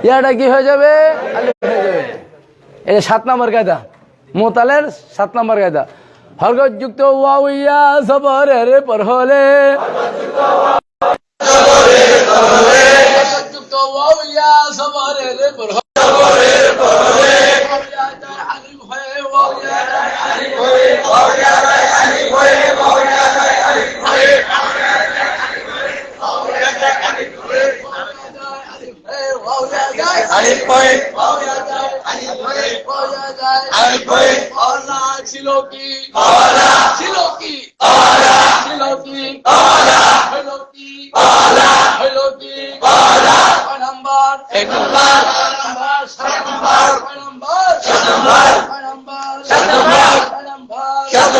ইয়াটা কি হয়ে যাবে? আলিফ হয়ে যাবে। এটা 7 নম্বর কায়দা, মোতালের 7 নম্বর কায়দা। হরকত যুক্ত ওয়াও ইয়া জবরের পর হলে, ছিল কি ছিল কি ছিল কি হইল কি হইল কি number 1 number 7 number 6 number 7 number 6 number 7 number 6 number 7 number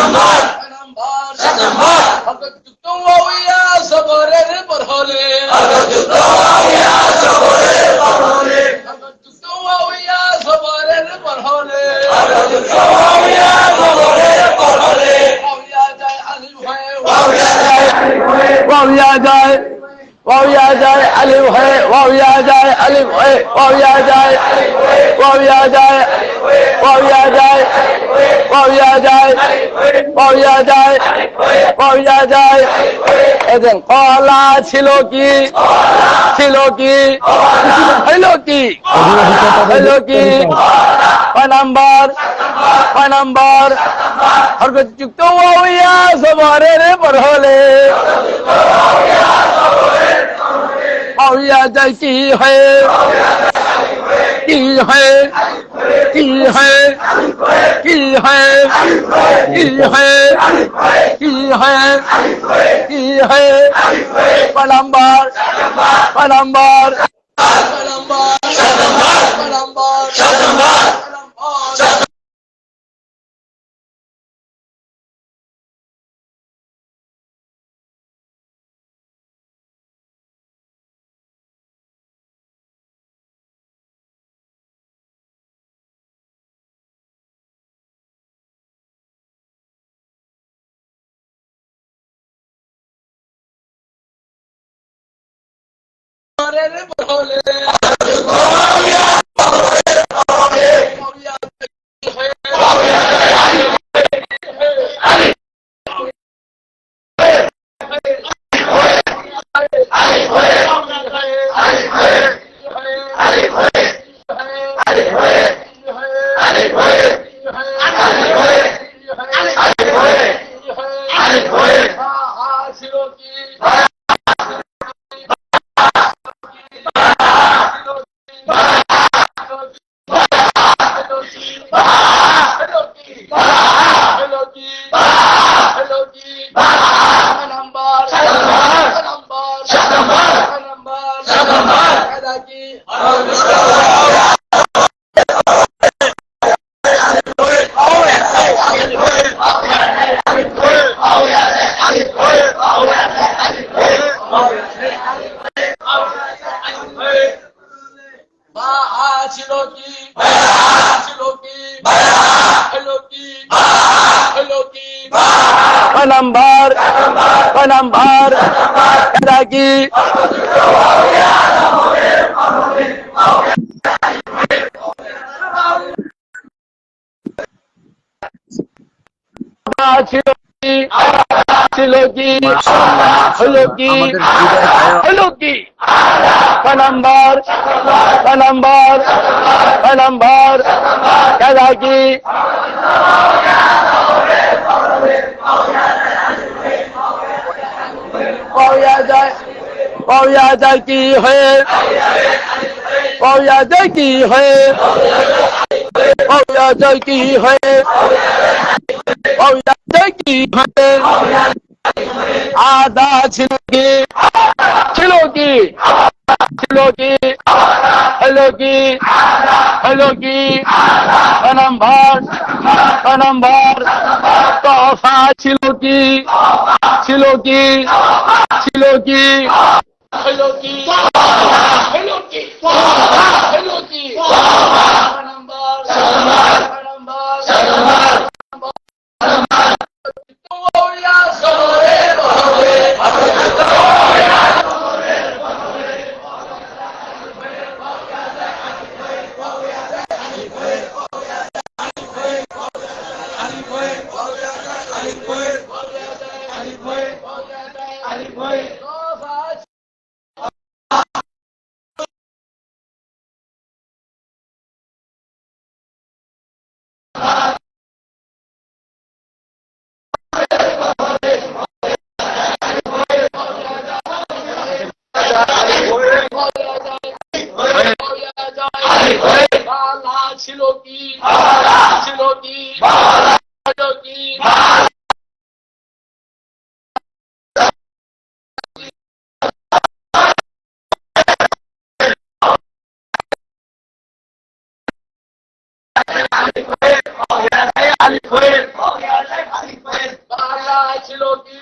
6 number 7 number হরকত যুক্ত ওয়াও ইয়া জবরের পর হলে, হরকত যুক্ত ওয়াও ইয়া জবরের পর হলে, হরকত যুক্ত ওয়াও ইয়া জবরের পর হলে, হরকত যুক্ত ওয়াও ইয়া জবরের পর হলে ওয়াও ইয়া যায় আলিফ হয়ে, ওয়াও ইয়া যায় আলিফ হয়ে, ওয়াও ইয়া যায়, ওয়াও ইয়া যায় আলিফ হয়ে, ওয়াও ইয়া যায় আলিফ হয়ে, ওয়াও ইয়া যায় আলিফ হয়ে, ওয়াও ইয়া যায় আলিফ হয়ে, ওয়াও ইয়া যায় আলিফ হয়ে, ওয়াও ইয়া যায় আলিফ হয়ে, ওয়াও ইয়া যায় আলিফ হয়ে, ওয়াও ইয়া যায় আলিফ হয়ে। এদেন কলা ছিল কি ছিল কি হইল কি হইল কি? 6 নাম্বার 6 নাম্বার হরকত যুক্ত ওয়াও ইয়া জবরের পর হলে, ওয়াও ইয়া যায় কি হয় কি হয় কি হয় কি হয় কি হয় কি হয় কি হয়? 6 number 6 number 6 number 7 number 6 number 7 number 6 number হলে ছিল কি ছিল কি ছিল কি হলো কি হলো কি? 6 নাম্বার 6 নাম্বার কায়দা কি? ছিল কি ছিল কি হলো কি হলো কি? 6 নাম্বার 6 নাম্বার 6 নাম্বার কায়দা কি? ওয়াও ইয়া যায় কি হয়ে ওয়াও ইয়া যায় কি হয়ে ওয়াও ইয়া যায় কি হয়ে ওয়াও ইয়া যায় কি হয়ে? আদা ছিল কি ছিল কি ছিল কি হলো কি হলো কি? 6 নাম্বার 6 নাম্বার তফা ছিল কি ছিল কি ছিল কি হলো কি হলো কি হলো কি? নাম্বার নাম্বার ছিল কি হলো কি বাংলা ছিল কি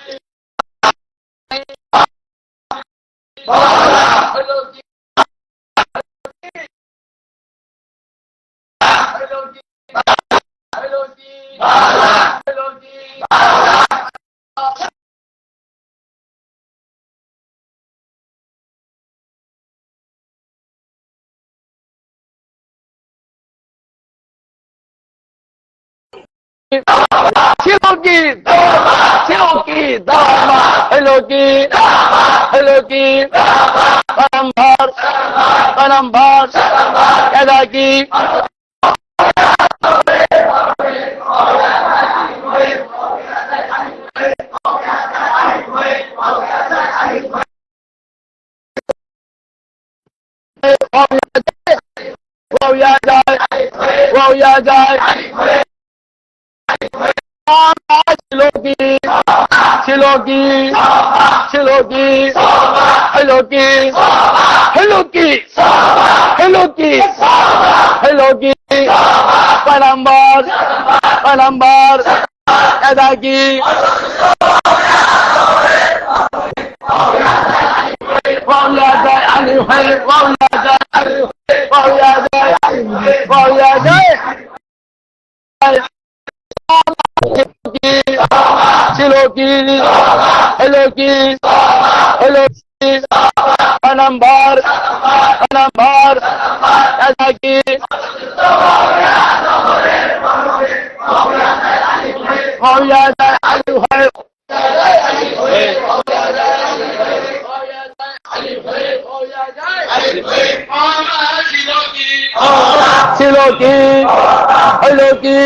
হলো কি হলো কি হলো কি হলো কি ছিল কি ছিল কি হলো কি হলো কি নম্বর কেদা কি ছিল কি ছিল কি হলো কি হলো কি হলো কি হলো কি নম্বর কেদা কি আলী হয়ে ছিল কি হলো কি হলো কি নম্বর কেদা কি আলী হয়ে ছিল কি হলো কি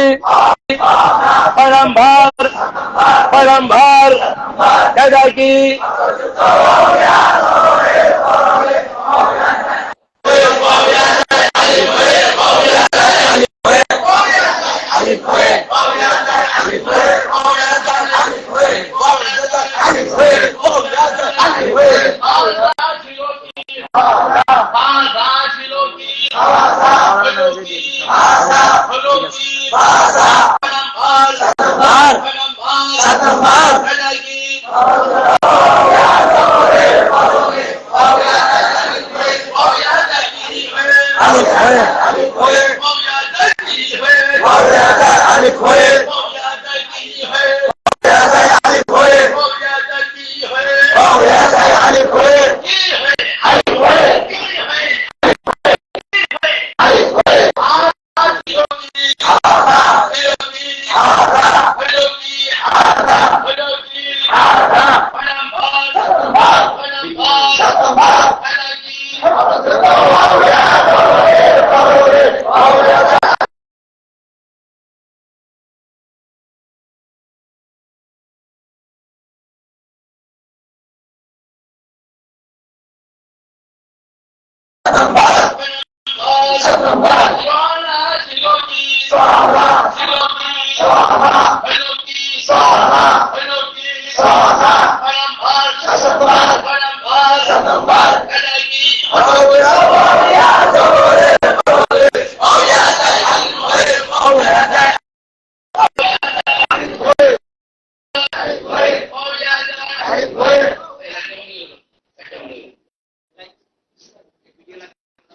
নম্বর কেদা কি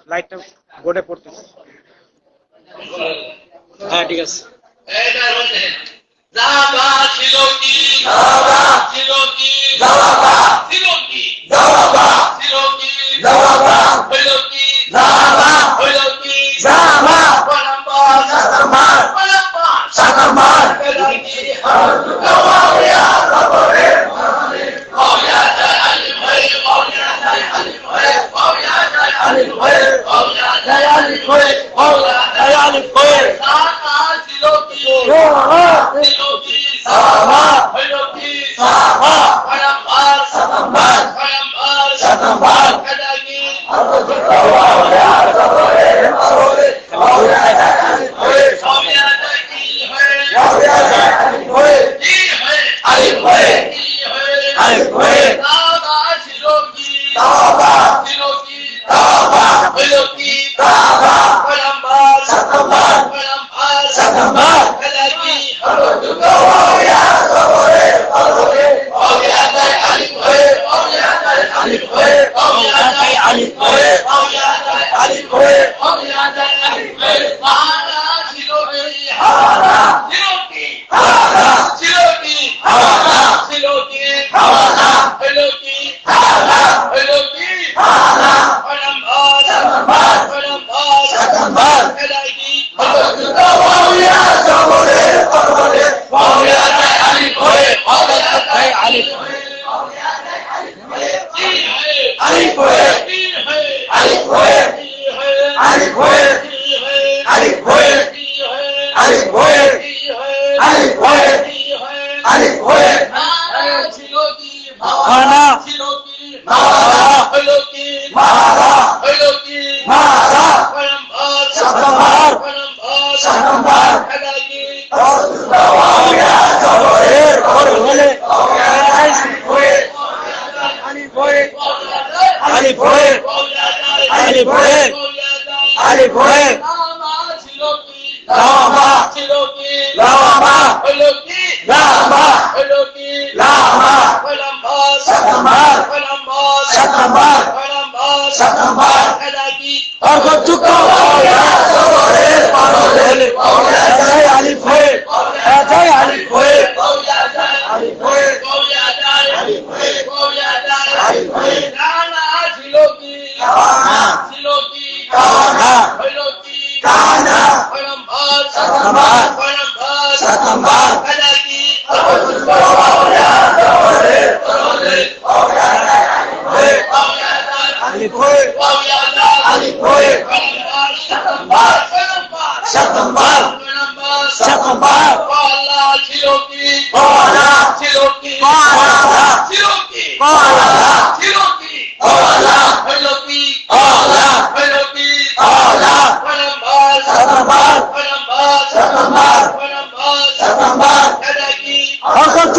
লাইটটা বোর্ডে পড়তেছে। হ্যাঁ ঠিক আছে। ছিল কি ছিল কি ছিল কি ছিল কি হইল কি হইল কি ওয়া যায় আলিফ হয়ে হারা ছিল এই হারা ছিল কি হারা ছিল কি হারা ছিল কি হারা হলো কি হারা হলো কি হারা পয়গম্বর পয়গম্বর এলাহি ওয়া জবরের পরবরে ওয়া যায় আলিফ হয়ে ওয়া যায় আলিফ হয়ে আলিফ হয়ে আলিফ হয়ে আলিফ হয়ে আলিফ হয়ে আলিফ হয়ে আলিফ হয়ে আলিফ হয়ে ছিল কি মারা ছিল কি মারা হলো কি মারা হলো কি মারা পয়গম্বর পয়গম্বর পয়গম্বর এলাহি ওয়া জবরের পরবরে আলিফ হয়ে আলিফ হয়ে আলিফ হয়ে লামা ছিল কি লামা হলো কি লামা হলো কি লামা পয়গম্বর পয়গম্বর পয়গম্বর পয়গম্বর এলাহি অর্থযুক্ত ওয়া জবরের পরবরে ওয়া যায় আলিফ হয়ে ওয়া যায় আলিফ হয়ে ওয়া যায় আলিফ হয়ে ওয়া যায় আলিফ হয়ে ওয়া যায় আলিফ হয়ে কানা ছিল কি কানা ছিল কি কানা হলো কি কানা পয়গম্বর পয়গম্বর এলাহি অর্থযুক্ত ওয়া জবরের পরবরে ওয়া যায় আলিফ হয়ে ওয়া যায় আলিফ হয়ে পয়গম্বর ওয়ালা ছিল কি ওয়ালা ছিল কি ওয়ালা ছিল কি ওয়ালা ছিল কি ওয়ালা হলো কি ওয়ালা হলো কি ওয়ালা পয়গম্বর পয়গম্বর এলাহি অর্থযুক্ত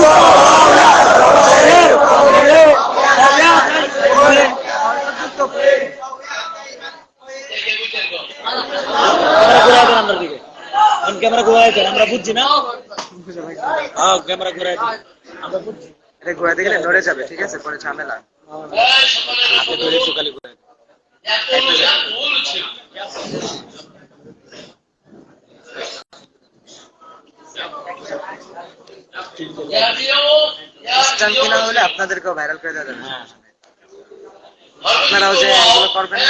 ওয়া জবরের পরবরে ওয়া যায় আলিফ হয়ে ক্যামেরা ঘুরাই দেন, আমরা বুঝছি না। হ্যাঁ ক্যামেরা ঘুরাই দেন, আমরা বুঝছি। এটা ঘোরাতে গেলে নড়ে যাবে, ঠিক আছে, পরে ঝামেলা। হাতে ধরে একটু খালি ঘুরাই দেন। ইনস্ট্যান্ট কিনা হলে আপনাদেরকেও ভাইরাল করে দেওয়া যাবে। আপনারাও যে এগুলো করবেন না,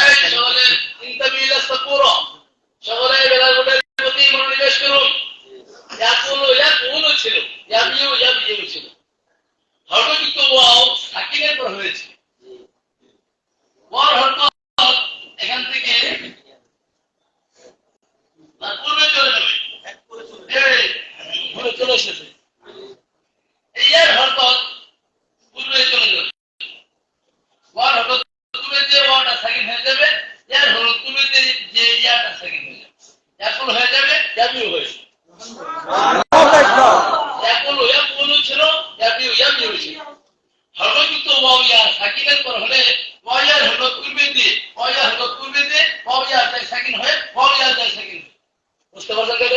সকলে বেলাগুলোর প্রতি মনোনিবেশ করুন। ইয়াকুলু ছিল, ইয়াবিউ ছিল। হরকত ওয়াও সাকিনের পর হয়েছে। ওয়ার হরকত এখান থেকে পূর্বে চলে যাবে, ঘুরে চলে এসেছে। এই ইয়ার হরকত পূর্বে চলে যাবে। ওয়ার হরকত পূর্বে যে ওয়াটা সাকিন হয়ে যাবে, ইয়ার হরকত পূর্বে যে ইয়াটা সাকিন হয়ে যাবে। ইয়াকুল হয়ে যাবে, ইয়াবিউ হয়েছে। ইয়াকুলু ছিল, ইয়াবিউ ছিল। হরকত ওয়াও ইয়া সাকিনের পর হলে ওয়া ইয়ার হরকত পূর্বে দিয়ে, ওয়া ইয়ার হরকত পূর্বে দিয়ে, ওয়া ইয়া যায় সাকিন হয়ে, ওয়া ইয়া যায় সাকিন। বুঝতে পারছেন?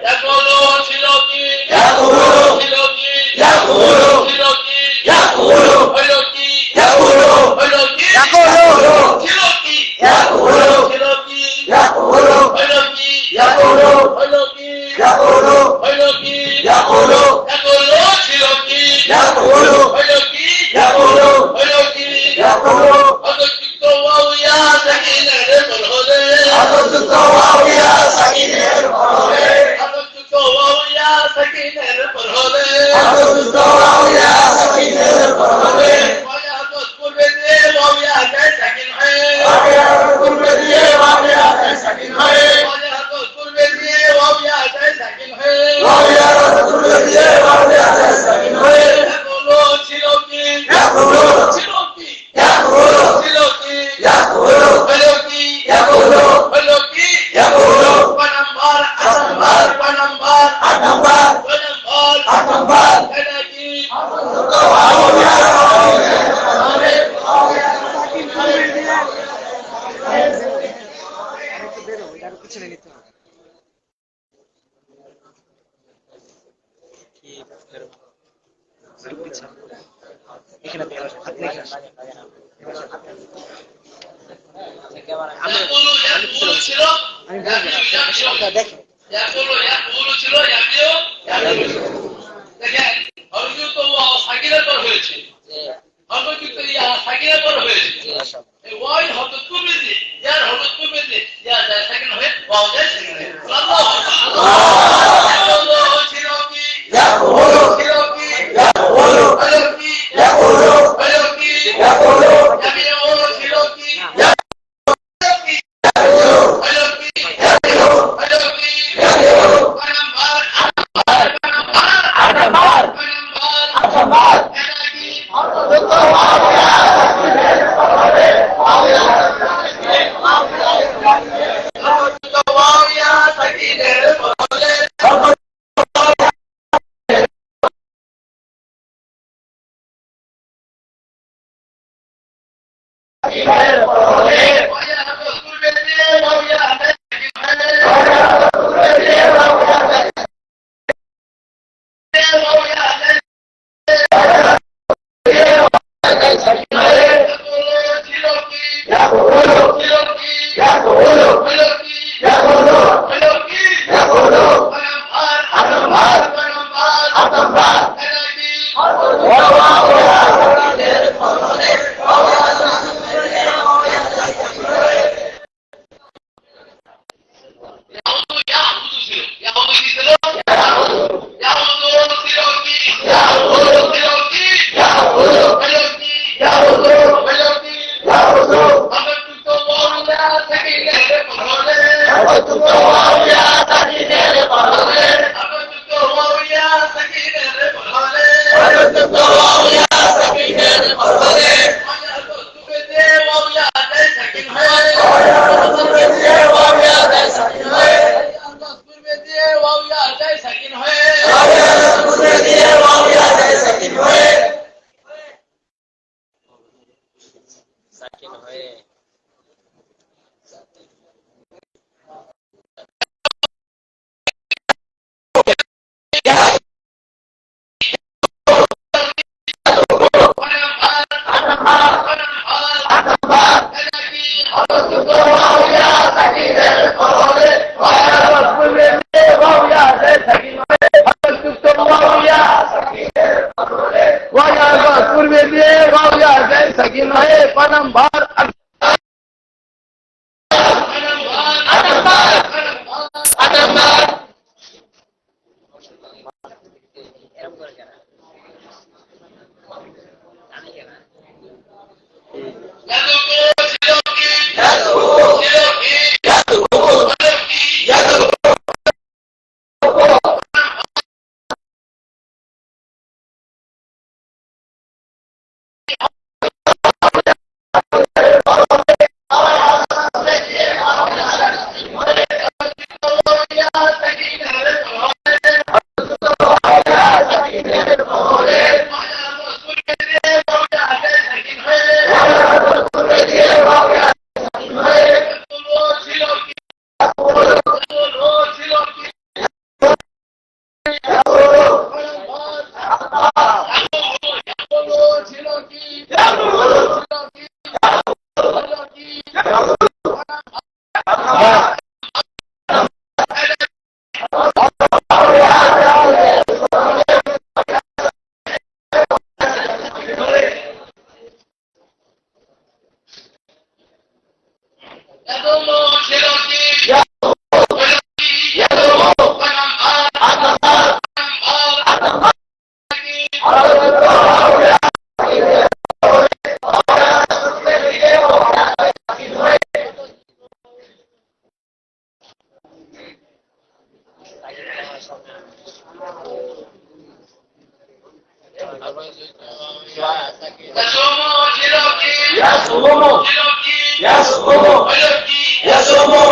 ইয়াকুলু ছিল কি, ইয়াকুলু ছিল কি, ইয়াকুলু ছিল কি, ইয়াকুলু হলো কি, ইয়াকুলু হলো কি, ইয়াকুলু ছিল কি, ইয়াকুলু ছিল কি, ইয়াকুলু হলো কি, ইয়াকুলু হলো কি, ইয়াকুলু হলো কি, ইয়াকুলু ইয়াকুলু ছিল কি, ইয়াকুলু হলো কি, ইয়াকুলু হলো কি, ইয়াকুলু অযুক্ত ওয়াও ইয়া সাকিনের পর হলে, অযুক্ত ওয়াও ইয়া সাকিনের পর হলে, অযুক্ত ওয়াও ইয়া সাকিনের পর হলে, অযুক্ত ওয়াও ইয়া সাকিনের পর হলে, ওয়া পূর্বে দিয়ে ওয়াও ইয়া যায় সাকিন হয়ে, ওয়া পূর্বে দিয়ে ওয়াও ইয়া যায় সাকিন হয়ে, ওয়া পূর্বে দিয়ে ওয়াও ইয়া যায় সাকিন হয়ে, ওয়া পূর্বে দিয়ে ওয়াও ইয়া যায় সাকিন হয়ে। ইয়াকুলু ছিল কি, ইয়াকুলু ছিল কি, ইয়াকুলু ছিল কি, ইয়াকুলু হলো কি, ইয়াকুলু হলো কি, ইয়াকুলু পয়গম্বর পয়গম্বর পয়গম্বর এটা কি পিছনে নিতে হবে। এখানে আপনি ছিল দেখেন দেখেন হরযুক্ত সাকিনের পর হয়েছে হরযুক্ত ইয়া সাকিনের পর হয়েছে এই ওয়াই হরযুক্ত পূর্বে দিয়ে ইয়ার হরযুক্ত পূর্বে দিয়ে ইয়া যায় সাকিন হয়ে ওয়াও যায় সাকিন হয়ে আল্লাহু আকবার ছিল কি ইয়াকুলু ছিল কি ইয়াকুলু হলো কি ইয়াকুলু হলো কি ইয়াকুলু ইয়াবিউ ছিল কি Yes,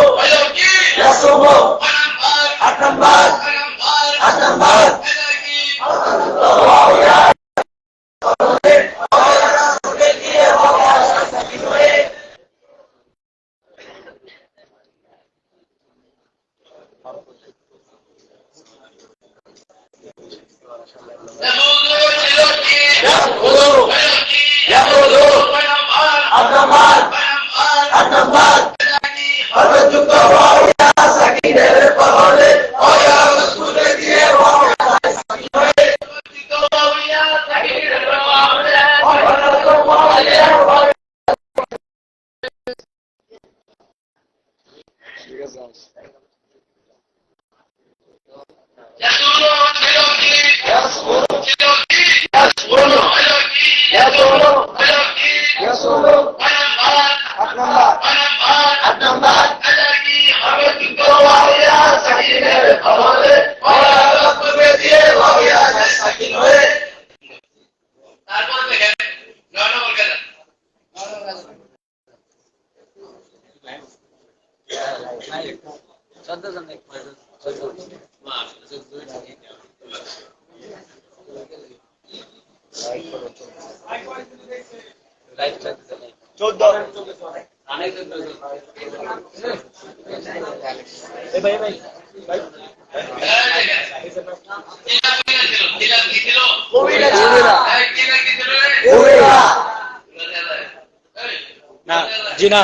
জি না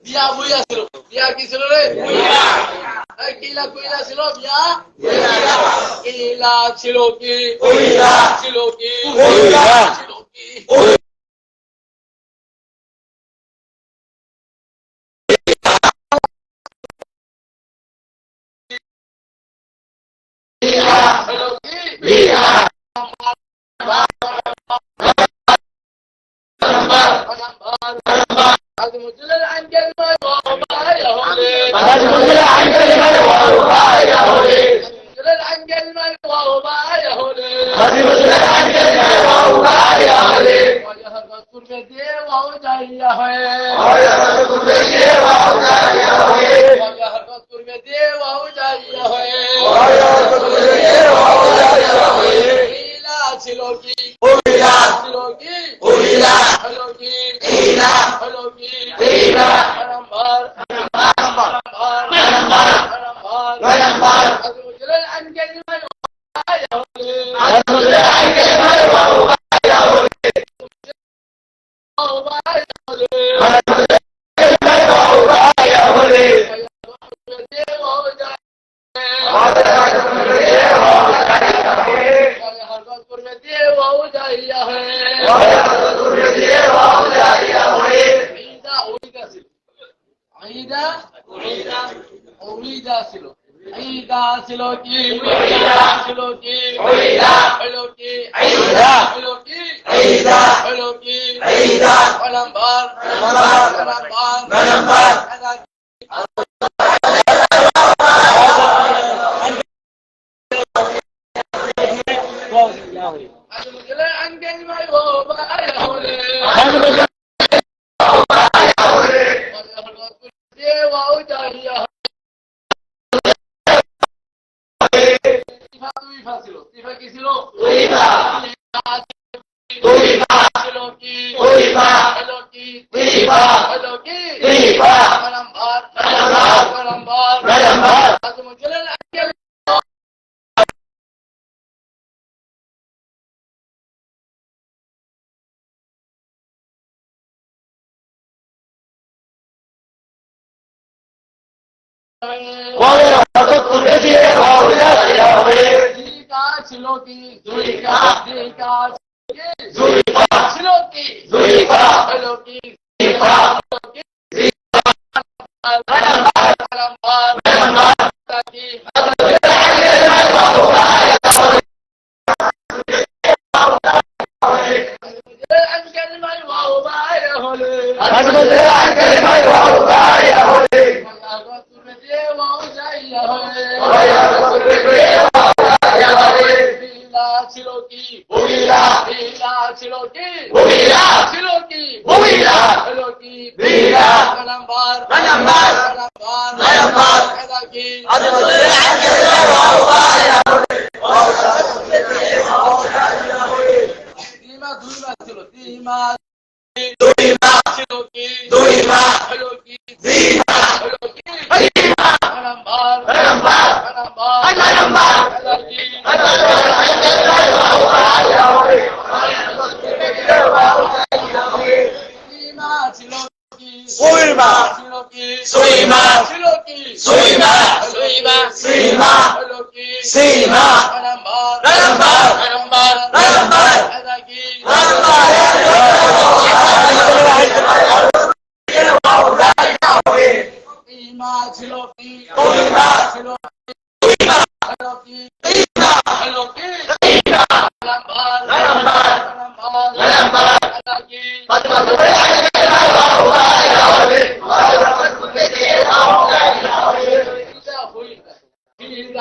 বিয়া বুইয়া ছিল বিয়া কি ছিল রে কিলা কইলা ছিল বিয়া কিলা ছিল কি ছিল কি ছিল কি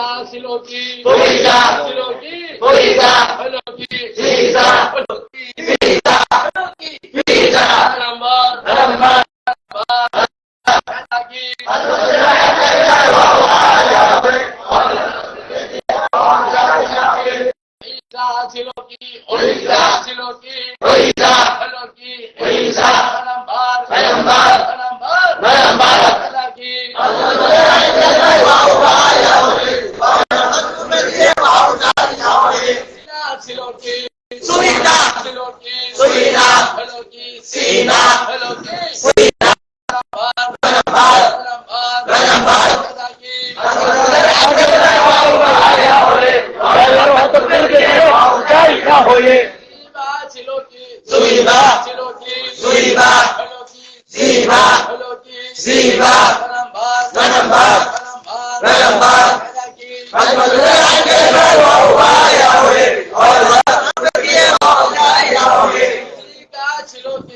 ছিল কি হলো কি হলো কি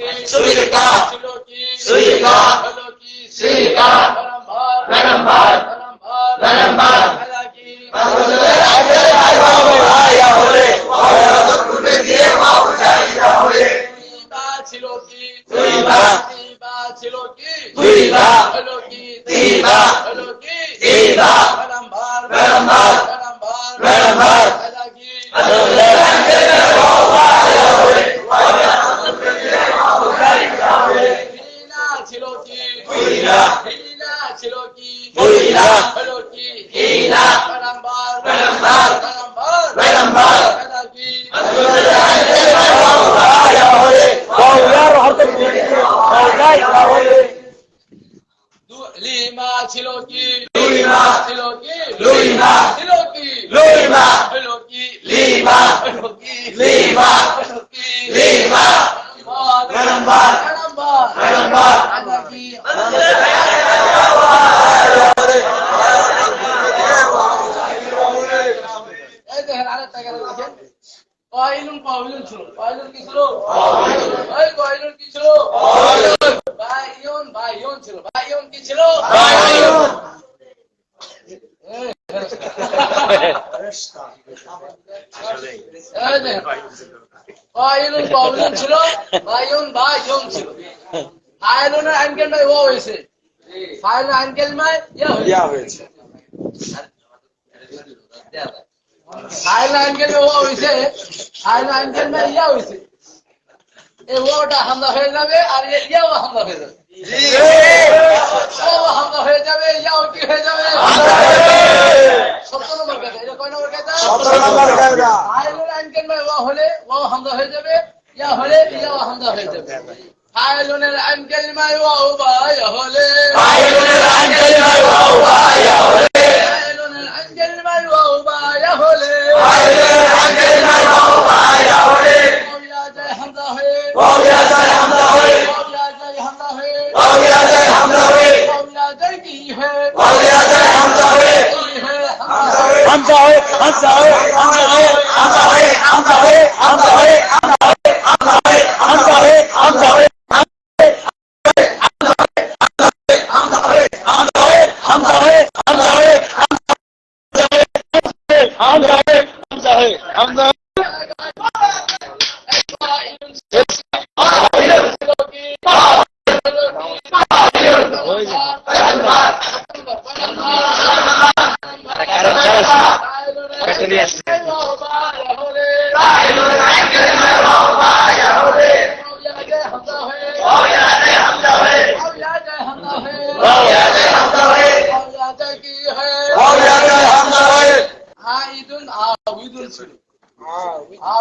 উইদুল ছিল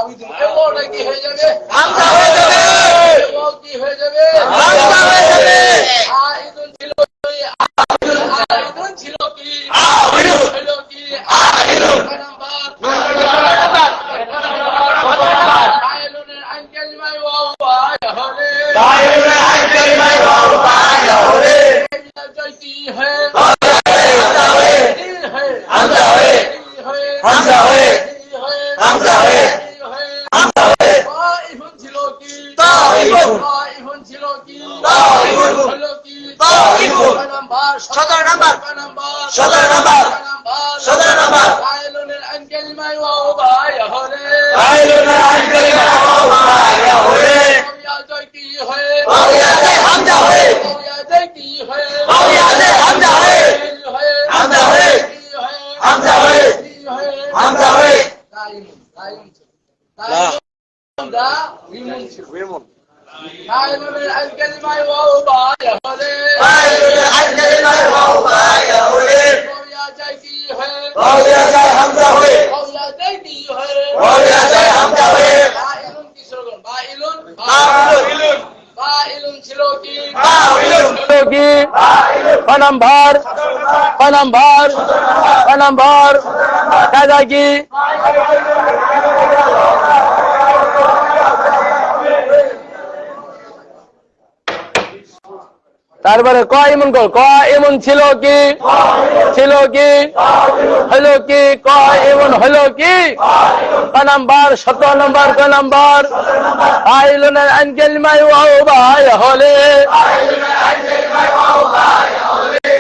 উইদুল ওটা কি হয়ে যাবে হামজা হয়ে যাবে ও কি হয়ে যাবে হামজা হয়ে যাবে আইদুল ছিল আইদুল ছিল কি আইদুল হলো কি আইদুল নাম্বার নাম্বার আইলুনের আইন কালিমায় ওয়াও বায় হলে তাইলে আই কালিমায় ওয়াও বায় হলে জয়তি হে হামজা হয়ে হামজা হয়ে হামজা হয়ে হামজা হয়ে হামজা হয়ে তাইফুন ছিল কি তাইফুন তাইফুন ছিল কি তাইফুন হলো কি typhoon number 17 number number 17 number number 17 number আইলুনের আইন কালিমায় ওয়াও বায় হলে তাইলে আই কালিমায় ওয়াও বায় হলে ওয়া জয়তি হে ওয়াইয়াতে হামজা হয়ে ওয়া জয়তি হে ওয়াইয়াতে হামজা হয়ে হামজা হয়ে হামজা হয়ে হামজা হয়ে আইলুনের আইন কালিমায় ওয়াও বায় হলে তাইলে আই কালিমায় ওয়াও বায় হলে ওয়া জয়তি হে ওয়াইয়াতে হামজা হয়ে ওয়া জয়তি হে ওয়াইয়াতে হামজা হয়ে বাইলুন কি ছিল বাইলুন বাইলুন বাইলুন ছিল কি বাইলুন কি নাম্বার নাম্বার নাম্বার কাজা কি তারপরে ক এমন কর ক এমন ছিল কি হলো কি ক এমন হলো কি ক নাম্বার 17 নাম্বার ক নাম্বার আইলুনের আইন কালিমায় ওয়াও বায় হলে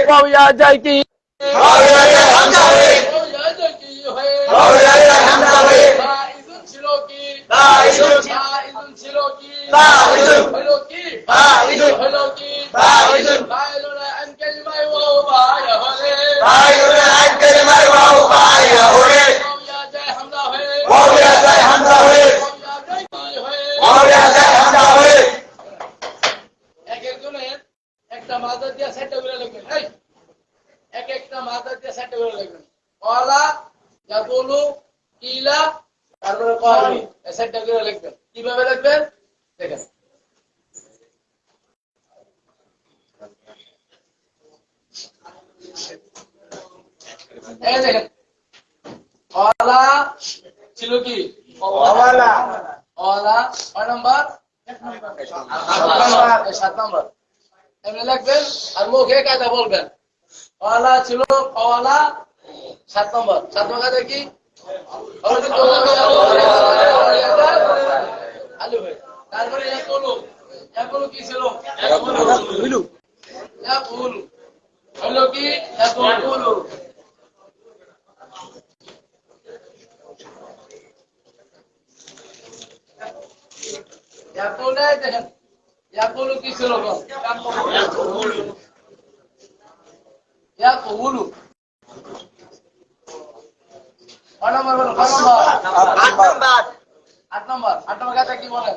ওয়া যায় কি ওয়াইয়াতে হামজা হয়ে ওয়া জয়তি হে ওয়াইয়াতে হামজা হয়ে বাইলুন ছিল কি বাইলুন বাইলুন ছিল কি বাইলুন হলো কি বাইলুন হলো কি বাইলুন বাইলুনের আইন কালিমায় ওয়াও বায় হলে তাইলে আই কালিমায় ওয়াও বায় হলে ওয়া যায় হামজা হে ওয়াইয়াতে হামজা হয়ে ওয়া জয়তি হে ওয়াইয়াতে হামজা হয়ে এক একজনের একটা মাদার দিয়া সেটটা করে লিখবেন এই এক একটা মাদার দিয়া সেটটা করে লিখবেন ওয়ালা ইয়াকুলু কিলা তারপরে কওয়ালি এই সেটটা করে লিখবেন কিভাবে লিখবেন দেখেন এই দেখেন ওয়ালা ছিল কি ওয়ালা ওয়ালা কয় নাম্বার 7 নাম্বার এমনি লিখবেন আর মুখে কায়দা বলবেন ওয়ালা ছিল ওয়ালা 7 নম্বর 7 নম্বর কায়দা কি আলু ভাই তারপরে ইয়াকুলু কি ছিল ইয়াকুলু হলো কি ইয়াকুলু ইয়াকুলু দেখেন ইয়াকুলু কি ছিল ইয়াকুলু কয় নম্বর বলো কয় নম্বর 8 নম্বর কাছে কি বলেন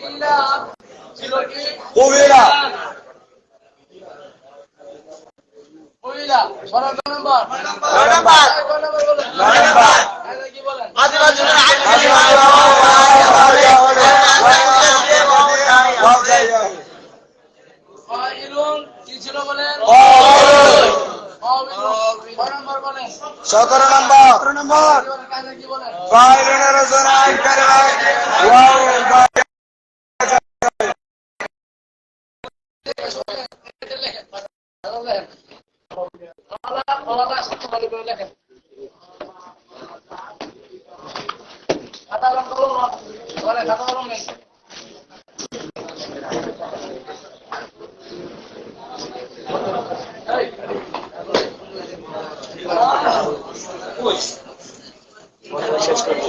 ইল্লা ছিল কি কুবিরা কইলা বড় নম্বর নয় নাম্বার কয় নম্বর বলেন 9 নাম্বার কাছে কি বলেন ফাইলুন কি ছিল বলেন কয় নম্বর বলেন 17 নাম্বার কাছে কি বলেন ফাইলুনের জনাই কালিমায় ওয়াও বায় শেষ করবো